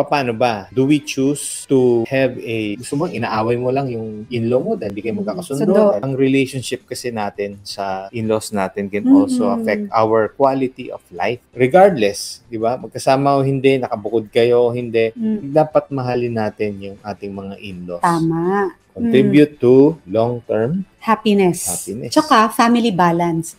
paano ba? Do we choose to have gusto mo, inaaway mo lang yung in-law mo dahil hindi kayo magkakasundo? Ang relationship kasi natin sa in-laws natin can also affect our quality of life. Regardless, di ba? Magkasama o hindi, nakabukod kayo o hindi, dapat mahalin natin yung ating mga in-laws. Tama. Contribute to long-term happiness. Tsaka family balance.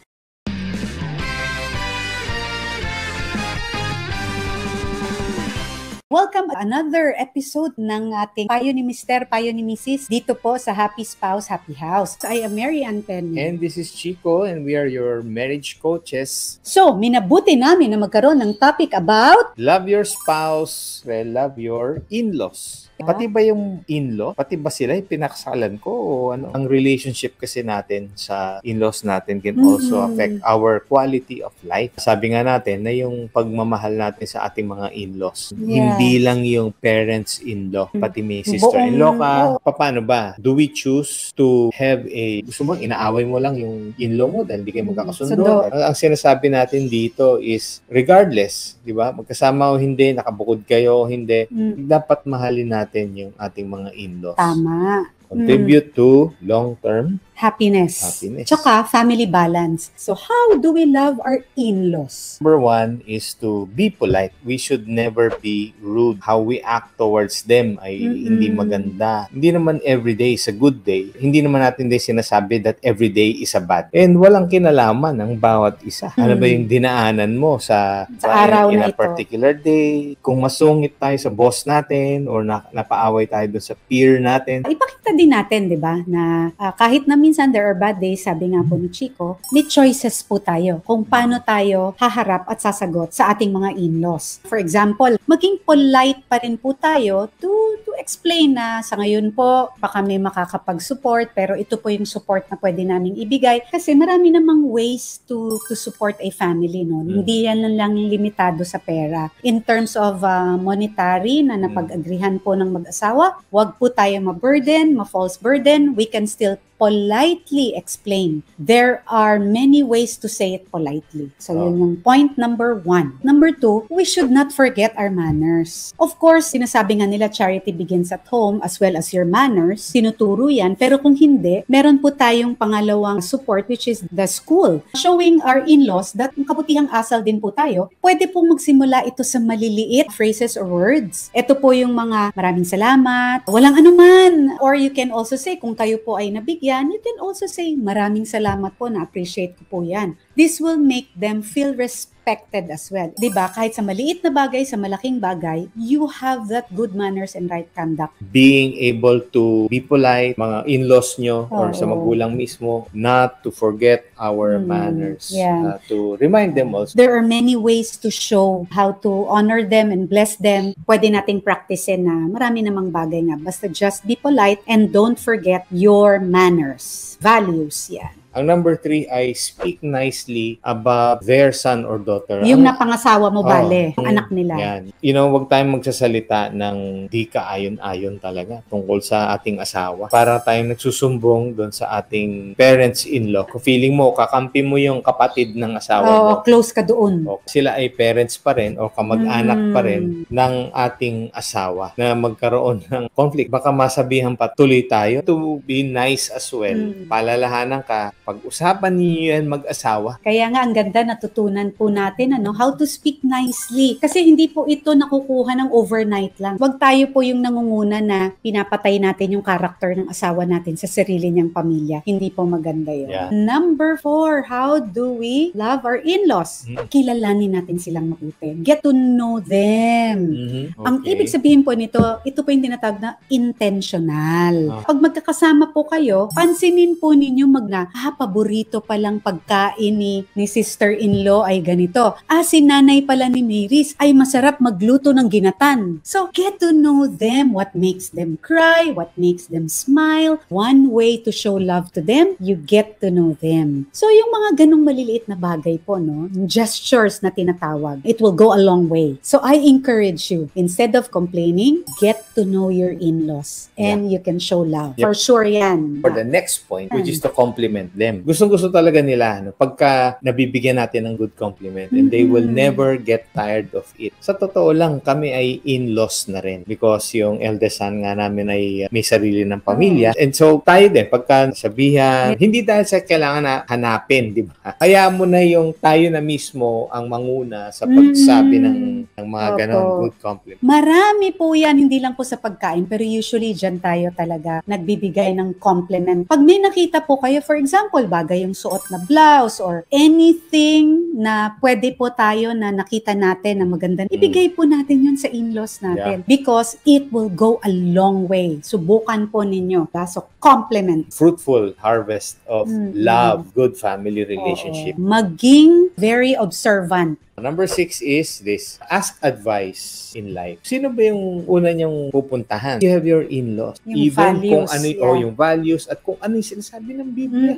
Welcome to another episode ng ating Payo ni Mr., Payo ni Mrs. dito po sa Happy Spouse, Happy House. So, I am Mary Ann Penny. And this is Chico and we are your marriage coaches. So, minabuti namin na magkaroon ng topic about love your spouse, love your in-laws. Pati ba yung in-law? Pati ba sila yung pinakasalan ko? O ano? Ang relationship kasi natin sa in-laws natin can also affect our quality of life. Sabi nga natin na yung pagmamahal natin sa ating mga in-laws. Hindi lang yung parents-in-law, pati may sister-in-law ka. Paano ba? Do we choose to have gusto mo, inaaway mo lang yung in-law mo dahil hindi kayo magkakasundo? Ang sinasabi natin dito is regardless, di ba? Magkasama o hindi, nakabukod kayo o hindi, dapat mahalin natin yung ating mga in-laws. Tama. Contribute to long-term happiness. Tsaka family balance. So, how do we love our in-laws? Number one is to be polite. We should never be rude. How we act towards them ay hindi maganda. Hindi naman everyday is a good day. Hindi naman natin din sinasabi that everyday is a bad. And walang kinalaman ang bawat isa. Ano ba yung dinaanan mo sa araw in na a particular day? Kung masungit tayo sa boss natin or napaaway tayo dun sa peer natin. Ipakita din natin, di ba, na kahit na minsan there are bad days, sabi nga po ni Chico, may choices po tayo kung paano tayo haharap at sasagot sa ating mga in-laws. For example, maging polite pa rin po tayo to explain na sa ngayon po, baka may makakapag-support, pero ito po yung support na pwede naming ibigay. Kasi marami namang ways to support a family, no? Hindi yan lang limitado sa pera. In terms of monetary na napag-agrihan po ng mag-asawa, wag po tayo ma-burden, ma-false burden, we can still politely explain. There are many ways to say it politely. So, yun yung point number one. Number two, we should not forget our manners. Of course, sinasabi nga nila, charity begins at home as well as your manners. Tinuturo yan. Pero kung hindi, meron po tayong pangalawang support which is the school. Showing our in-laws that kabutihang asal din po tayo, pwede pong magsimula ito sa maliliit phrases or words. Ito po yung mga maraming salamat, walang anuman. Or you can also say, kung kayo po ay nabigyan, you can also say, maraming salamat po, na-appreciate ko po yan. This will make them feel respected as well. Diba? Kahit sa maliit na bagay, sa malaking bagay, you have that good manners and right conduct. Being able to be polite, mga in-laws nyo or sa magulang mismo, not to forget our manners. To remind them also. There are many ways to show how to honor them and bless them. Pwede nating practicein na marami namang bagay nga. Basta just be polite and don't forget your manners. Values, yan. Ang number 3 ay speak nicely about their son or daughter. Yung napangasawa mo, bale, anak nila. Yan. You know, wag tayong magsasalita ng di kaayon-ayon talaga tungkol sa ating asawa. Para tayong nagsusumbong doon sa ating parents-in-law. Kung feeling mo, kakampi mo yung kapatid ng asawa mo. Close ka doon. Sila ay parents pa rin o kamag-anak pa rin ng ating asawa na magkaroon ng conflict. Baka masabihan pa, tuloy tayo to be nice as well. Palalahanan ka, pag-usapan niyo yan mag-asawa. Kaya nga, ang ganda natutunan po natin, how to speak nicely. Kasi hindi po ito nakukuha ng overnight lang. Wag tayo po yung nangunguna na pinapatay natin yung karakter ng asawa natin sa sarili niyang pamilya. Hindi po maganda yun. Number 4, how do we love our in-laws? Kilalanin natin silang mabuti. Get to know them. Ang ibig sabihin po nito, ito po yung tinatawag na intentional. Pag magkakasama po kayo, pansinin po ninyo paborito palang pagkain ni sister-in-law ay ganito. Si nanay pala ni Mary's ay masarap magluto ng ginatan. So, get to know them, what makes them cry, what makes them smile. One way to show love to them, you get to know them. So, yung mga ganong maliliit na bagay po, gestures na tinatawag, it will go a long way. So, I encourage you, Instead of complaining, get to know your in-laws and you can show love. Yep. For sure yan. For the next point, which is to compliment them. Gustong-gusto talaga nila, pagka nabibigyan natin ng good compliment, and they will never get tired of it. Sa totoo lang, kami ay in-laws na rin because yung eldest son nga namin ay may sarili ng pamilya. And so, tayo din, pagka sabihan, hindi dahil sa kailangan na hanapin, di ba? Kaya mo na yung tayo na mismo ang manguna sa pagsabi ng mga ganon good compliment. Marami po yan, hindi lang po sa pagkain, pero usually dyan tayo talaga nagbibigay ng compliment. Pag may nakita po kayo, for example, bagay yung suot na blouse or anything na pwede po tayo na nakita natin na maganda, ibigay po natin yun sa in-laws natin because it will go a long way. Subukan po ninyo. So, compliment. Fruitful harvest of love, good family relationship. Maging very observant. Number 6 is this. Ask advice in life. Sino ba yung una niyong pupuntahan? You have your in-laws. Yung even values, kung ano yung values at kung ano yung sinasabi ng Biblia.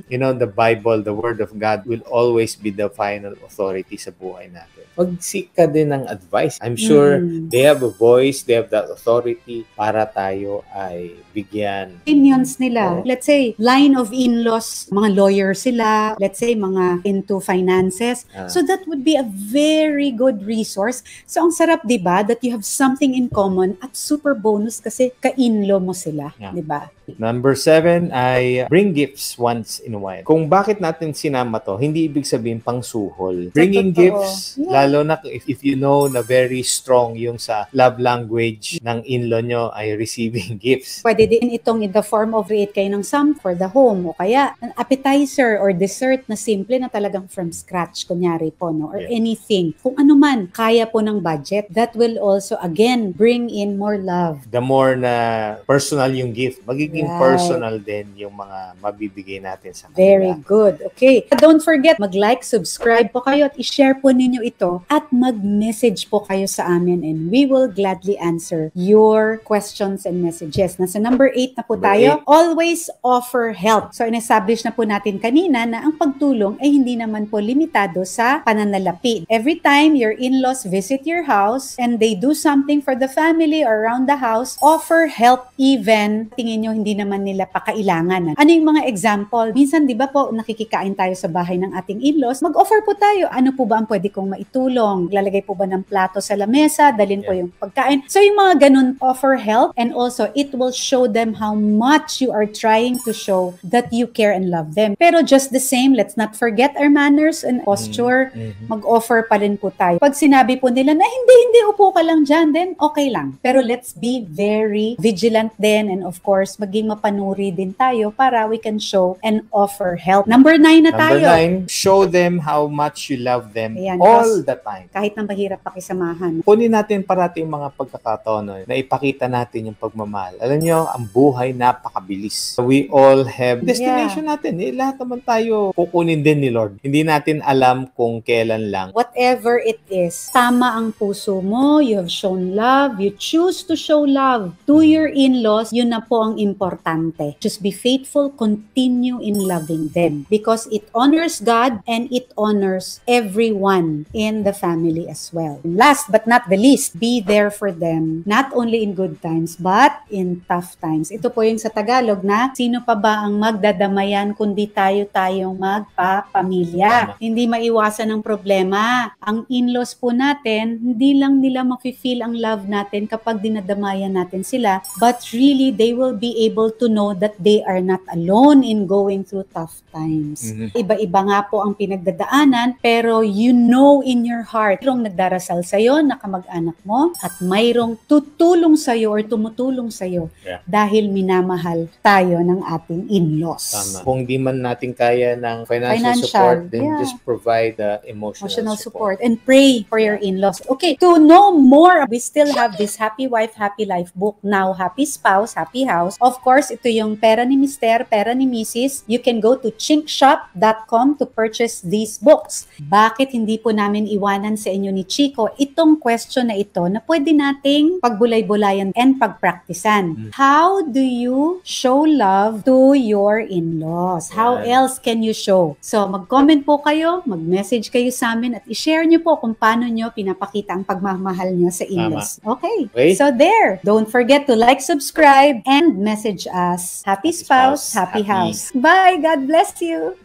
You know, the Bible, the Word of God will always be the final authority sa buhay natin. Mag-seek ka din ng advice. I'm sure they have a voice, they have that authority para tayo ay bigyan. Opinions nila. Let's say, line of in-laws, mga lawyers sila. Let's say, mga into finances. So that would be a very good resource. So, ang sarap, di ba, that you have something in common at super bonus kasi ka-in-law mo sila. Di ba? Number 7 ay bring gifts once in a while. Kung bakit natin sinama to, hindi ibig sabihin pang suhol. Bringing gifts, lalo na if you know na very strong yung sa love language ng in-law nyo ay receiving gifts. Pwede din itong in the form of create kayo ng some for the home o kaya an appetizer or dessert na simple na talagang from scratch, kunyari po, no? Or anything. Kung ano man, kaya po ng budget, that will also, again, bring in more love. The more na personal yung gift, magiging personal din yung mga mabibigay natin sa kanila. Very good. Okay. Don't forget, mag-like, subscribe po kayo at i-share po ninyo ito at mag-message po kayo sa amin and we will gladly answer your questions and messages. Nasa number 8 na po tayo. Always offer help. So, in-establish na po natin kanina na ang pagtulong ay hindi naman po limitado sa pananalapi. Every time your in-laws visit your house and they do something for the family or around the house, offer help even tingin nyo hindi naman nila pakailangan. Ano yung mga example? Minsan, di ba po, nakikikain tayo sa bahay ng ating in-laws, mag-offer po tayo. Ano po ba ang pwede kong maitulong? Lalagay po ba ng plato sa lamesa? Dalhin po yung pagkain. So, yung mga ganun, offer help and also it will show them how much you are trying to show that you care and love them. Pero just the same, let's not forget our manners and posture. Mag-offer pa rin po tayo. Pag sinabi po nila na hindi, upo ka lang dyan, then okay lang. Pero let's be very vigilant din and of course, maging mapanuri din tayo para we can show and offer help. Number 9 na tayo. Number 9, show them how much you love them all the time. Kahit nang mahirap pakisamahan. Kunin natin parati yung mga pagkakataon na ipakita natin yung pagmamahal. Alam nyo, ang buhay napakabilis. We all have destination natin. Lahat naman tayo kukunin din ni Lord. Hindi natin alam kung kailan lang. Whatever it is, tama ang puso mo, you have shown love, you choose to show love to your in-laws, yun na po ang importante. Just be faithful, continue in loving them because it honors God and it honors everyone in the family as well. Last but not the least, be there for them, not only in good times but in tough times. Ito po yung sa Tagalog na, sino pa ba ang magdadamayan kundi tayong magpapamilya. Hindi maiwasan ang problema. Ang in-laws po natin, hindi lang nila mafe-feel ang love natin kapag dinadamayan natin sila, but really they will be able to know that they are not alone in going through tough times. Iba-iba nga po ang pinagdadaanan, pero you know in your heart, mayroong nagdarasal sa'yo na kamag-anak mo at mayroong tutulong sa'yo or tumutulong sa'yo dahil minamahal tayo ng ating in-laws. Tama. Kung di man natin kaya ng financial support, then just provide the emotional support. And pray for your in-laws. Okay, to know more, we still have this Happy Wife, Happy Life book now, Happy Spouse, Happy House. Of course, ito yung pera ni Mister, pera ni Mrs. You can go to chinkshop.com to purchase these books. Bakit hindi po namin iwanan sa inyo ni Chico itong question na ito na pwede nating pagbulay-bulayan and pagpraktisan? How do you show love to your in-laws? How else can you show? So, mag-comment po kayo, mag-message kayo sa amin at i-share nyo po kung paano nyo pinapakita ang pagmamahal nyo sa in-laws. Okay. So there. Don't forget to like, subscribe, and message us. Happy spouse, happy house. Bye. God bless you.